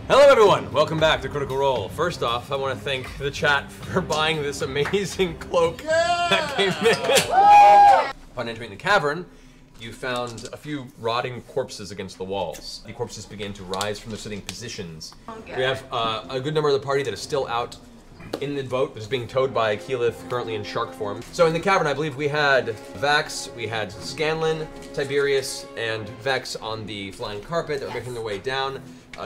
Hello everyone, welcome back to Critical Role. First off, I want to thank the chat for buying this amazing cloak that came in. Upon entering the cavern, you found a few rotting corpses against the walls. The corpses began to rise from their sitting positions. Okay. We have a good number of the party that is still out in the boat that's being towed by Keyleth, currently in shark form. So in the cavern, I believe we had Vax, we had Scanlan, Tiberius, and Vex on the flying carpet that were making their way down.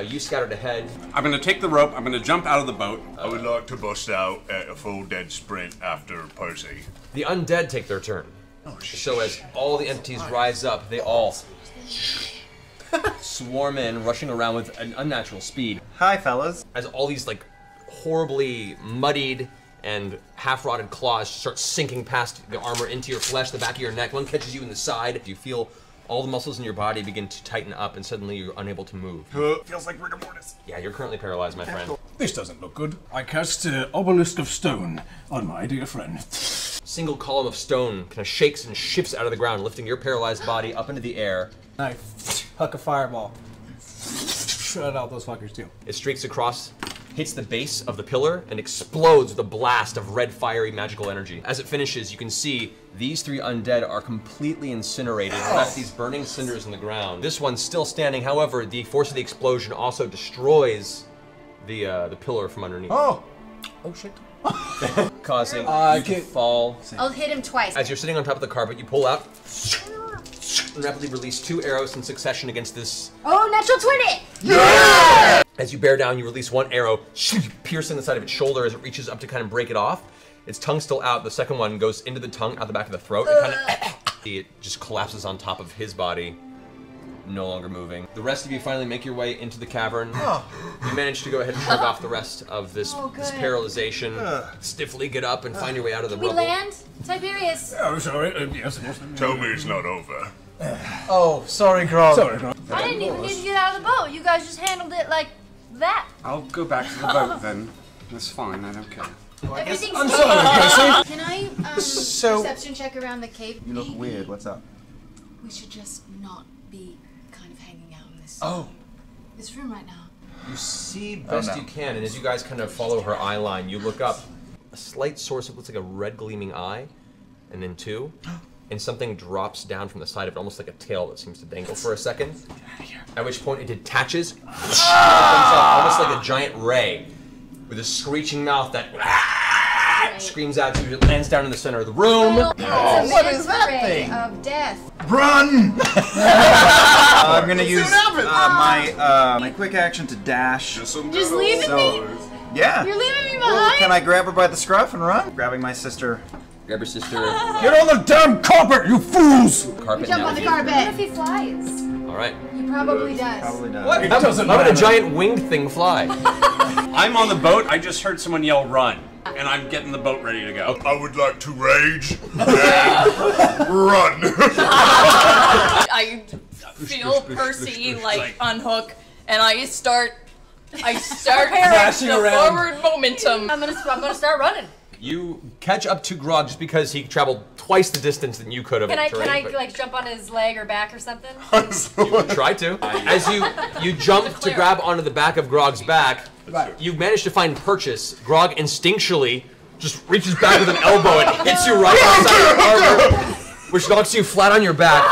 You scattered ahead. I'm gonna take the rope, I'm gonna jump out of the boat. I would like to bust out at a full dead sprint after Percy. The undead take their turn. Oh, shit. So as all the entities rise up, they all swarm in, rushing around with an unnatural speed. Hi, fellas. As all these like horribly muddied and half-rotted claws start sinking past the armor into your flesh, the back of your neck. One catches you in the side. You feel all the muscles in your body begin to tighten up, and suddenly you're unable to move. Feels like rigor mortis. Yeah, you're currently paralyzed, my friend. This doesn't look good. I cast Obelisk of Stone on my dear friend. Single column of stone kind of shakes and shifts out of the ground, lifting your paralyzed body up into the air. I huck a fireball. Shut out those fuckers too. It streaks across, hits the base of the pillar, and explodes with a blast of red, fiery, magical energy. As it finishes, you can see these three undead are completely incinerated, left these burning cinders in the ground. This one's still standing, however, the force of the explosion also destroys the pillar from underneath. Oh shit. Causing you to fall. I'll hit him twice. As you're sitting on top of the carpet, you pull out and rapidly release 2 arrows in succession against this. Oh, natural 20! Yeah! As you bear down, you release 1 arrow, piercing the side of its shoulder as it reaches up to kind of break it off. Its tongue's still out. The second one goes into the tongue, out the back of the throat, and kind of it just collapses on top of his body, no longer moving. The rest of you finally make your way into the cavern. You manage to go ahead and shrug off the rest of this paralyzation, stiffly get up and find your way out of the rubble. We land? Tiberius. Oh, sorry. Yes. Tell me it's not over. Oh, sorry, Grog. Sorry, Grog. I didn't even need to get out of the boat. You guys just handled it like that. I'll go back to the boat then. That's fine, I don't care. Everything's I'm sorry, Can I perception check around the cave? You look weird. What's up? We should just not be kind of hanging out in this room right now. You see best you can, and as you guys kind of follow her eye line, you look up. A slight source of what's like a red gleaming eye, and then 2. And something drops down from the side of it, almost like a tail that seems to dangle for a second. At which point it detaches, comes up almost like a giant ray, with a screeching mouth that screams out to you. It lands down in the center of the room. What is that thing? Of death. Run! I'm gonna use my quick action to dash. Just leaving me? Yeah. You're leaving me behind? Can I grab her by the scruff and run? Grabbing my sister. Grab your sister. Get on the damn carpet, you fools! Carpet Jump now. on the carpet. What if he flies? All right. He probably does. Probably does. What? It doesn't How would a matter. giant winged thing fly? I'm on the boat, I just heard someone yell run. And I'm getting the boat ready to go. I would like to rage and run. I feel Percy like unhook, and I start Crashing the around. forward momentum. I'm gonna start running. You catch up to Grog just because he traveled twice the distance than you could have. Can I terrain, but like jump on his leg or back or something? you can try to. As you jump to grab onto the back of Grog's back, you manage to find purchase. Grog instinctually just reaches back with an elbow and hits you right on the side of your armor, which knocks you flat on your back.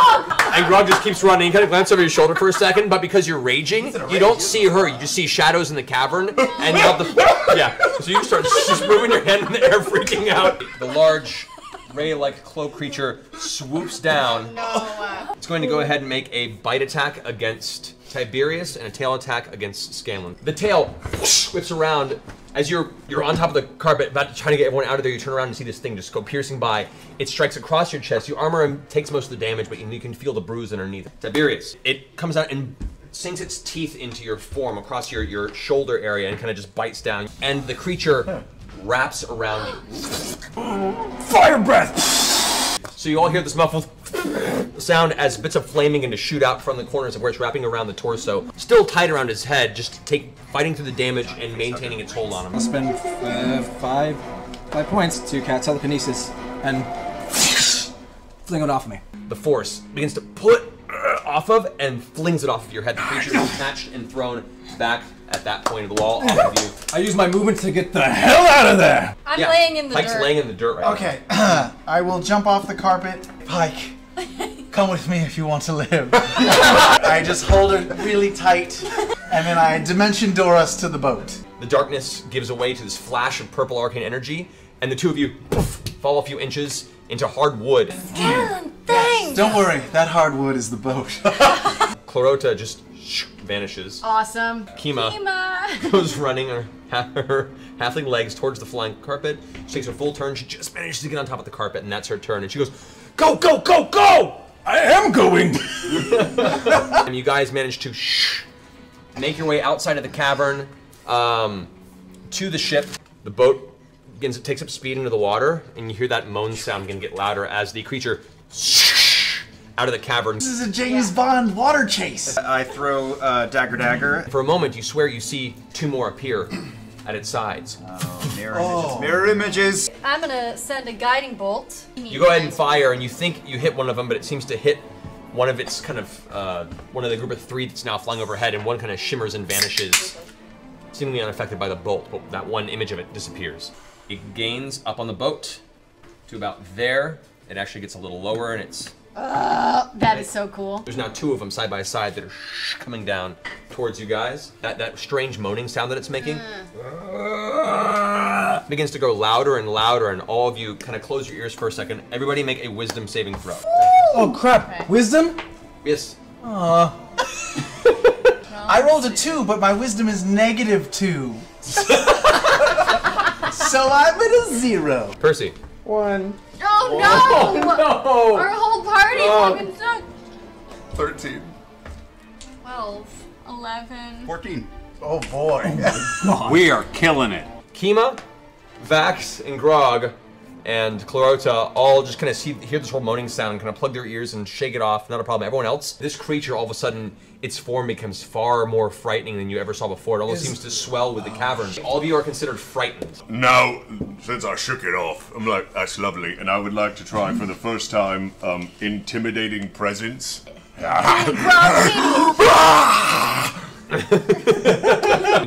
And Grog just keeps running. You kind of glance over your shoulder for a second, but because you're raging, you don't see her. You just see shadows in the cavern, and you have the So you start just moving your hand in the air, freaking out. The large ray-like cloak creature swoops down. It's going to go ahead and make a bite attack against Tiberius and a tail attack against Scanlan. The tail whips around. As you're on top of the carpet, about to try to get everyone out of there, you turn around and see this thing just go piercing by. It strikes across your chest. Your armor takes most of the damage, but you can feel the bruise underneath. Tiberius, it comes out and sinks its teeth into your form across your shoulder area and kind of just bites down. And the creature wraps around you. Fire breath! So you all hear this muffled sound as bits of flame begin to shoot out from the corners of where it's wrapping around the torso. Still tight around his head, just fighting through the damage and maintaining its hold on him. I'll spend 5 points to cast telekinesis and fling it off me. The force begins to pull it off of and flings it off of your head. The creature is snatched and thrown back at that point of the wall off of you. I use my movement to get the hell out of there. I'm laying in the Pike's dirt. laying in the dirt right Okay, I will jump off the carpet. Pike, come with me if you want to live. I just hold her really tight, and then I dimension door us to the boat. now. The darkness gives away to this flash of purple arcane energy, and the two of you poof, fall a few inches into hard wood. Scanlan, thanks! Don't worry, that hardwood is the boat. Clarota just vanishes. Awesome. Kima goes running her halfling legs towards the flying carpet. She takes her full turn. She just manages to get on top of the carpet, and that's her turn. And she goes, "Go, go, go, go!" I am going. And you guys manage to make your way outside of the cavern to the ship. The boat takes up speed into the water, and you hear that moan sound begin to get louder as the creature out of the cavern. This is a James Bond water chase. I throw dagger. For a moment, you swear you see two more appear at its sides. Mirror images. I'm gonna send a guiding bolt. You go ahead and fire, and you think you hit one of them, but it seems to hit one of its kind of one of the group of three that's now flying overhead, and one kind of shimmers and vanishes, seemingly unaffected by the bolt. But that one image of it disappears. It gains up on the boat to about there. It actually gets a little lower, and it's. That is so cool. There's now two of them side by side that are coming down towards you guys. That strange moaning sound that it's making begins to grow louder and louder, and all of you kind of close your ears for a second. Everybody make a wisdom saving throw. Oh crap! Okay. Wisdom? Yes. I rolled a 2, but my wisdom is -2. So I'm at a 0. Percy. 1. Oh no! No! Our whole party fucking sucked. 13. 12, 11. 14. Oh boy. We are killing it. Kima, Vax, and Grog, and Clarota all just kind of hear this whole moaning sound, kind of plug their ears and shake it off. Not a problem. Everyone else, this creature, all of a sudden, its form becomes far more frightening than you ever saw before. It almost seems to swell with the cavern. All of you are considered frightened. Now, since I shook it off, I'm like, that's lovely. And I would like to try for the first time, intimidating presence. And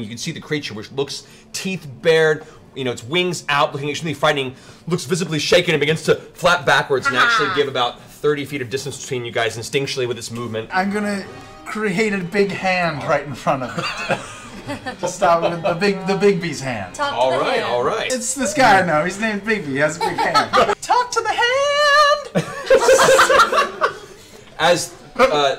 you can see the creature, which looks teeth bared, its wings out, looking extremely frightening, looks visibly shaken and begins to flap backwards and actually give about 30 feet of distance between you guys instinctually with its movement. I'm gonna create a big hand right in front of it. To stop with the Bigby's hand. Talk to All the right, hand. all right. It's this guy I know. He's named Bigby. He has a big hand. Talk to the hand. As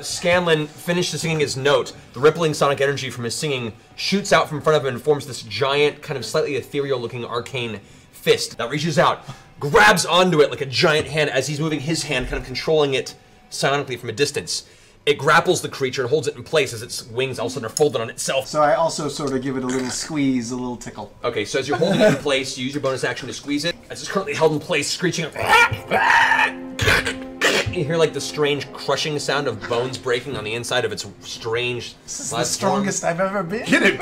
Scanlan finishes singing his note, the rippling sonic energy from his singing shoots out from front of him and forms this giant, kind of slightly ethereal-looking arcane fist that reaches out, grabs onto it like a giant hand as he's moving his hand, kind of controlling it psionically from a distance. It grapples the creature and holds it in place as its wings all of a sudden are folded on itself. So I also sort of give it a little squeeze, a little tickle. Okay, so as you're holding it in place, you use your bonus action to squeeze it. As it's currently held in place, screeching up. You hear like the strange crushing sound of bones breaking on the inside of its strange. This is the strongest I've ever been. Get it!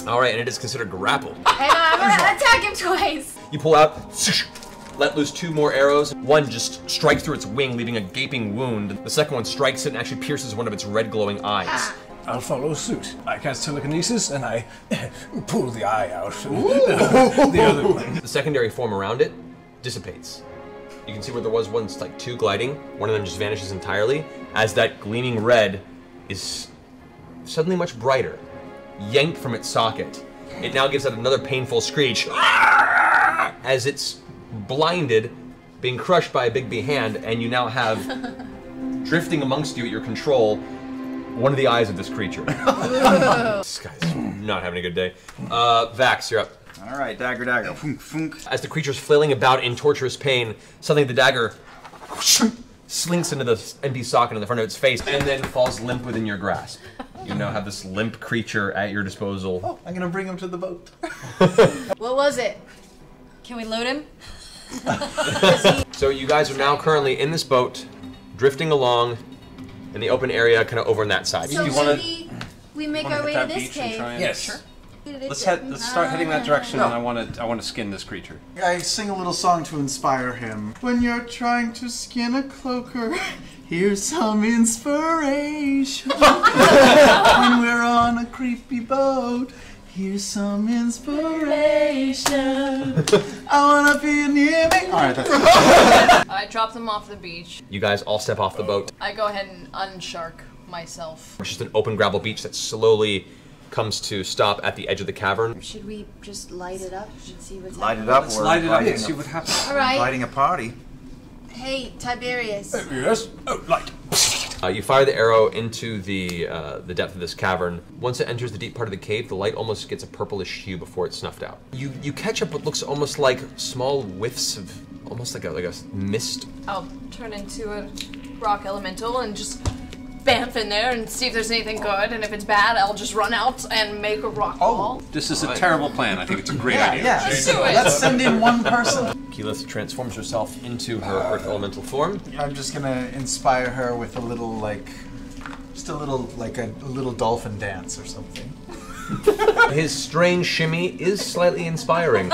All right, and it is considered grappled. Hang on, I'm gonna attack him twice. You pull out, let loose two more arrows. One just strikes through its wing, leaving a gaping wound. The second one strikes it and actually pierces one of its red glowing eyes. I'll follow suit. I cast telekinesis and I pull the eye out. The other one. The secondary form around it dissipates. You can see where there was once like two gliding. One of them just vanishes entirely as that gleaming red is suddenly much brighter, yanked from its socket. It now gives out another painful screech as it's blinded, being crushed by a Bigby hand, and you now have drifting amongst you at your control one of the eyes of this creature. This guy's not having a good day. Vax, you're up. All right, dagger. Funk, funk. As the creature's flailing about in torturous pain, suddenly the dagger slinks into the empty socket in the front of its face and then falls limp within your grasp. You now have this limp creature at your disposal. Oh, I'm gonna bring him to the boat. What was it? Can we load him? So you guys are now currently in this boat, drifting along in the open area, kind of over on that side. So you wanna- maybe we make our way to this cave. Yes. Let's start heading that direction, and I want to skin this creature. I sing a little song to inspire him. When you're trying to skin a cloaker, here's some inspiration. When we're on a creepy boat, here's some inspiration. I wanna be near me. Alright, that's I drop them off the beach. You guys all step off the boat. I go ahead and unshark myself. It's just an open gravel beach that slowly comes to stop at the edge of the cavern. Should we just light it up and see what's Light happening? it up. Let's We're light it up and inviting see a- what happens. All right. Inviting a party. Hey, Tiberius. Yes? Oh, light. You fire the arrow into the depth of this cavern. Once it enters the deep part of the cave, the light almost gets a purplish hue before it's snuffed out. You catch up what looks almost like small whiffs of almost like a mist. I'll turn into a rock elemental and just bamf in there and see if there's anything good. And if it's bad, I'll just run out and make a rock wall. This is a terrible plan. I think it's a great idea. yeah. Let's do it. Let's send in one person. Keyleth transforms herself into her earth elemental form. I'm just gonna inspire her with a little a little dolphin dance or something. His strange shimmy is slightly inspiring.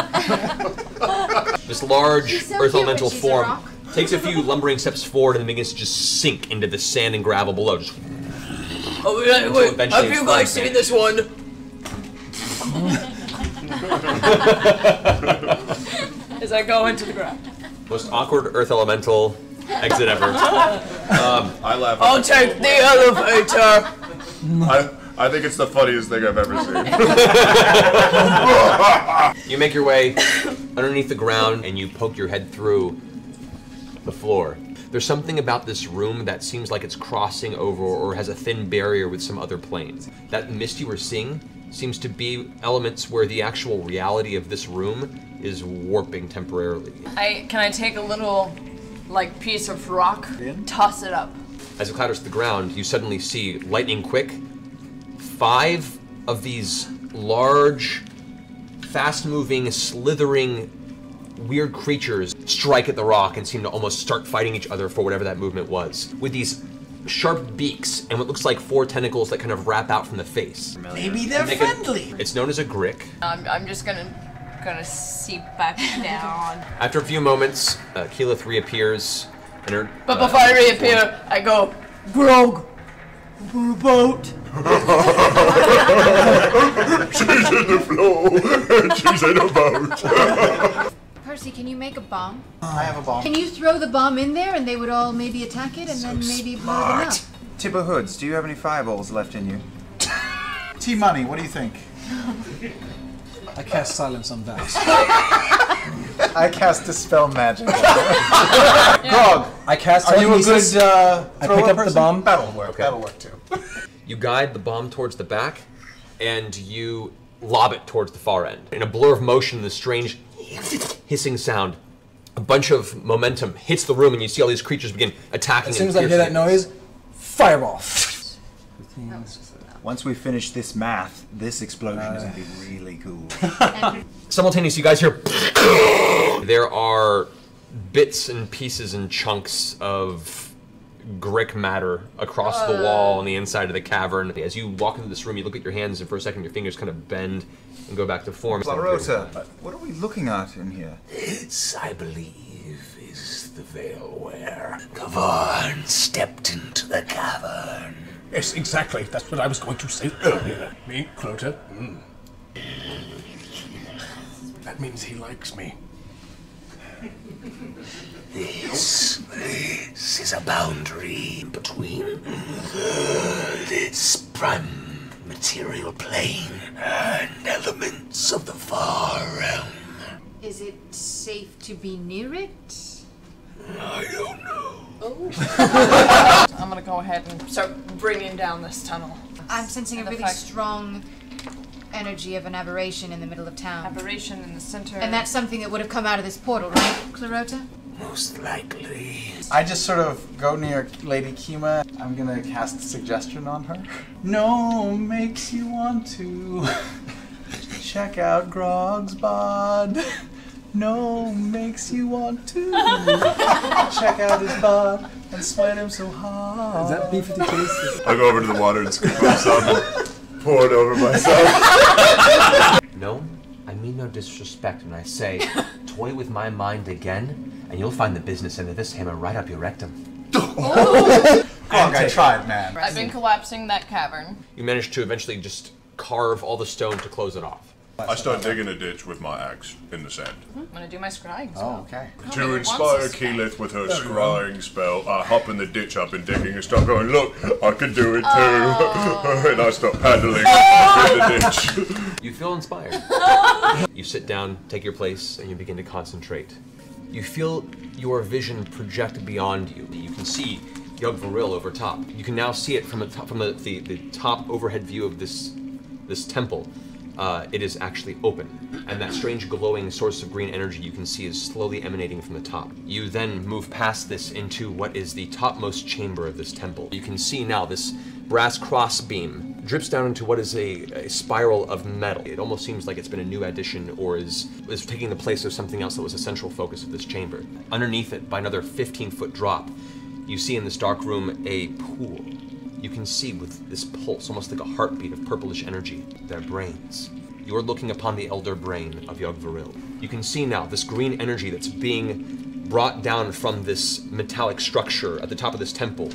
This large She's so earth cute when elemental she's a form rock. takes a few lumbering steps forward and begins to just sink into the sand and gravel below. Just Oh, wait, eventually have you guys seen this one? As I go into the ground. most awkward earth elemental exit ever. I laugh. I'll take the elevator. I think it's the funniest thing I've ever seen. You make your way underneath the ground and you poke your head through the floor. There's something about this room that seems like it's crossing over or has a thin barrier with some other planes. That mist you were seeing seems to be elements where the actual reality of this room is warping temporarily. Can I take a little piece of rock, toss it up? As it clatters to the ground, you suddenly see, lightning quick, 5 of these large, fast-moving, slithering, weird creatures strike at the rock and seem to almost start fighting each other for whatever that movement was, with these sharp beaks and what looks like 4 tentacles that kind of wrap out from the face. Maybe they're friendly. It's known as a grick. I'm just gonna seep back down. After a few moments, Keyleth reappears and her... But before I reappear, I go, Grog, we're a boat. She's in the floor. She's in a boat. Percy, can you make a bomb? I have a bomb. Can you throw the bomb in there and they would all maybe attack it and then maybe blow them up? Tipper Hoods, do you have any fireballs left in you? T-Money, what do you think? I cast silence on Vax. I cast Dispel Magic. Grog, I cast are you a good telekinesis. I thrower pick up the person? bomb. That'll work. Okay. That'll work too. You guide the bomb towards the back, and you lob it towards the far end. In a blur of motion, the strange hissing sound, a bunch of momentum hits the room, and you see all these creatures begin attacking. As soon as I hear that noise, fireball. Once we finish this math, this explosion is going to be really cool. Simultaneously, you guys hear there are bits and pieces and chunks of Grick matter across the wall on the inside of the cavern. As you walk into this room, you look at your hands, and for a second, your fingers kind of bend and go back to form. Larota, what are we looking at in here? This, I believe, is the veil where Kavarn stepped into the cavern. Yes, exactly. That's what I was going to say earlier. Me, Clota. That means he likes me. This is a boundary between this prime material plane and elements of the far realm. Is it safe to be near it? I don't know. I'm gonna go ahead and start bringing down this tunnel. I'm sensing a really strong energy of an aberration in the middle of town. Aberration in the center. And that's something that would have come out of this portal, right, Clarota? Most likely. I just sort of go near Lady Kima. I'm gonna cast suggestion on her. No makes you want to check out Grog's bod. No makes you want to check out his bod and sweat him so hard. Is that B-52? I go over to the water and scoop up some and pour it over myself. No, I mean no disrespect when I say, toy with my mind again, and you'll find the business end of this hammer right up your rectum. I tried, man. I've been collapsing that cavern. You manage to eventually just carve all the stone to close it off. I start digging a ditch with my axe in the sand. I'm gonna do my scrying Oh, spell. okay. To inspire Keyleth with her scrying spell, I hop in the ditch I've been digging and start going, look, I can do it too. And I start paddling in the ditch. You feel inspired. You sit down, take your place, and you begin to concentrate. You feel your vision project beyond you. You can see Yugg-Voril over top. You can now see it from the top overhead view of this temple. It is actually open, and that strange glowing source of green energy you can see is slowly emanating from the top. You then move past this into what is the topmost chamber of this temple. You can see now this brass crossbeam drips down into what is a spiral of metal. It almost seems like it's been a new addition or is taking the place of something else that was a central focus of this chamber. Underneath it, by another 15-foot drop, you see in this dark room a pool. You can see with this pulse, almost like a heartbeat of purplish energy, their brains. You are looking upon the elder brain of Yugg-Voril. You can see now this green energy that's being brought down from this metallic structure at the top of this temple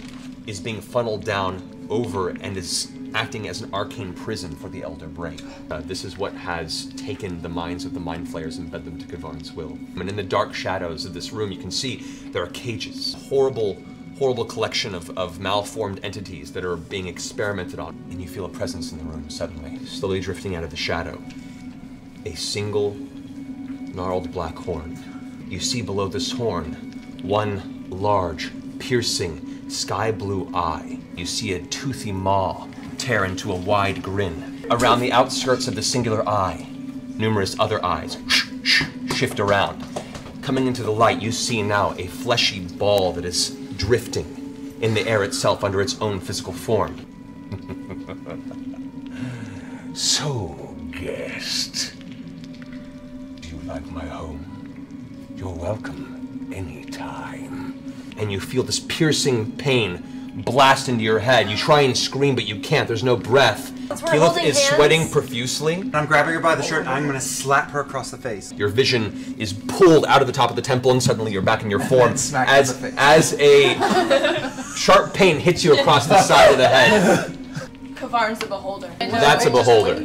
is being funneled down over and is acting as an arcane prison for the elder brain. This is what has taken the minds of the mind flayers and bent them to Kavarn's will. And in the dark shadows of this room, you can see there are cages, horrible collection of malformed entities that are being experimented on. And you feel a presence in the room suddenly, slowly drifting out of the shadow. A single gnarled black horn. You see below this horn one large, piercing, sky blue eye. You see a toothy maw tear into a wide grin. Around the outskirts of the singular eye, numerous other eyes shift around. Coming into the light, you see now a fleshy ball that is drifting in the air itself under its own physical form. So, guest, do you like my home? You're welcome anytime. And you feel this piercing pain blast into your head. You try and scream, but you can't. There's no breath. Keyleth is sweating profusely. I'm grabbing her by the shirt and I'm gonna slap her across the face. Your vision is pulled out of the top of the temple and suddenly you're back in your form as a sharp pain hits you across the side of the head. Kavarn's the beholder. That's a beholder.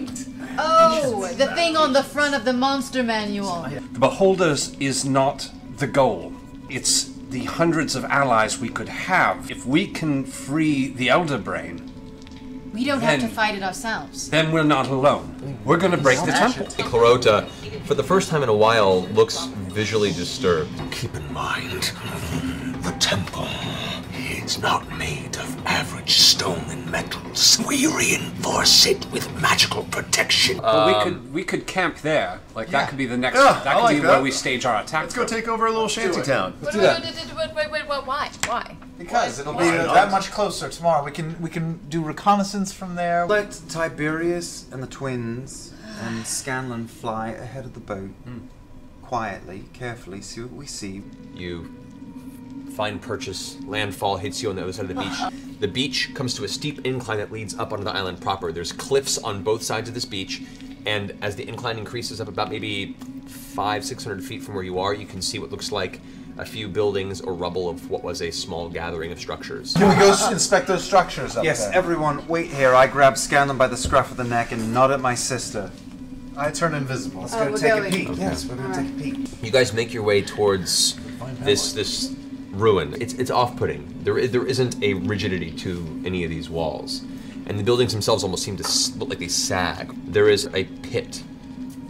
Oh, the thing on the front of the monster manual. The beholders is not the goal. It's the hundreds of allies we could have. If we can free the elder brain, We don't have to fight it ourselves. then we're not alone. We're gonna break the temple. Clarota, for the first time in a while, looks visually disturbed. Keep in mind, the temple is not made of average stone and metals. We reinforce it with magical protection. Well, we could camp there. Like that could be the next. That could be where we stage our attack. Let's go take over a little shanty town. Wait, why? Why? Because it'll be that much closer tomorrow. We can do reconnaissance from there. Let Tiberius and the twins and Scanlan fly ahead of the boat. Quietly, carefully, see what we see. You find purchase, landfall hits you on the other side of the beach. The beach comes to a steep incline that leads up onto the island proper. There's cliffs on both sides of this beach, and as the incline increases up about maybe 500-600 feet from where you are, you can see what looks like a few buildings or rubble of what was a small gathering of structures. Can we go inspect those structures up Yes, there? everyone, wait here. I grab Scanlan by the scruff of the neck and nod at my sister. I turn invisible. Let's go take a peek. Yes, we're gonna take a peek. You guys make your way towards this ruin. It's off-putting. There isn't a rigidity to any of these walls, and the buildings themselves almost seem to look like they sag. There is a pit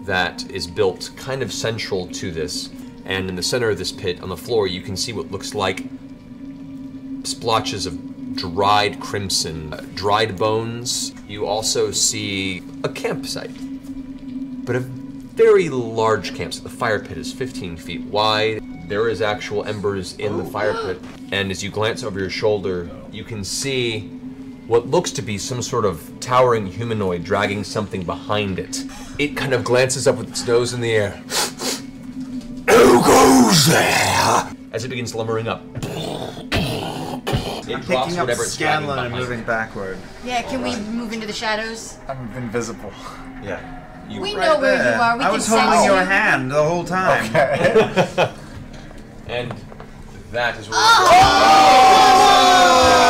that is built kind of central to this, and in the center of this pit, on the floor, you can see what looks like splotches of dried crimson, dried bones. You also see a campsite, but a very large campsite. The fire pit is 15 feet wide. There is actual embers in the fire pit, and as you glance over your shoulder, you can see what looks to be some sort of towering humanoid dragging something behind it. It kind of glances up with its nose in the air. Who goes there? As it begins lumbering up. It I'm drops picking up whatever it's dragging Scanlan and behind moving it. backward. Yeah, can we move into the shadows? I'm invisible. Yeah. We right know where there. you are. We I can was sense holding your you. hand the whole time. And that is what